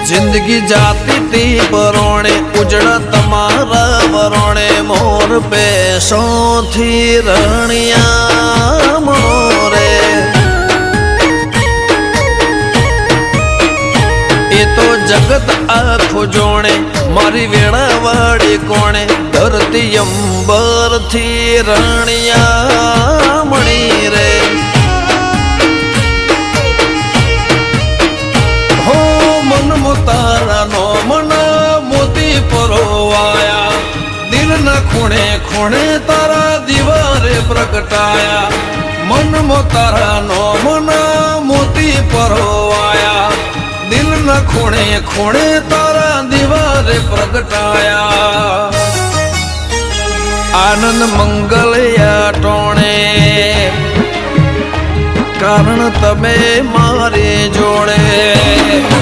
जिंदगी जाती थी परोणे उजड़ा तमारा वरोणे मोर पैसों थी रणिया मोरे ये तो जगत आखो जोणे मारी वेणा वाड़ी कोणे धरती अंबर थी रणिया मणि रे हो मन मोतारा नो मना मोती परोवाया दिल न खूणे खूणे तारा दीवारे प्रगटाया मन मोतारा नो मना मोती परोवाया दिल न खूणे खूणे तारा दीवारे प्रगटाया आनंद मंगल या टोणे कारण तमे मारे जोड़े।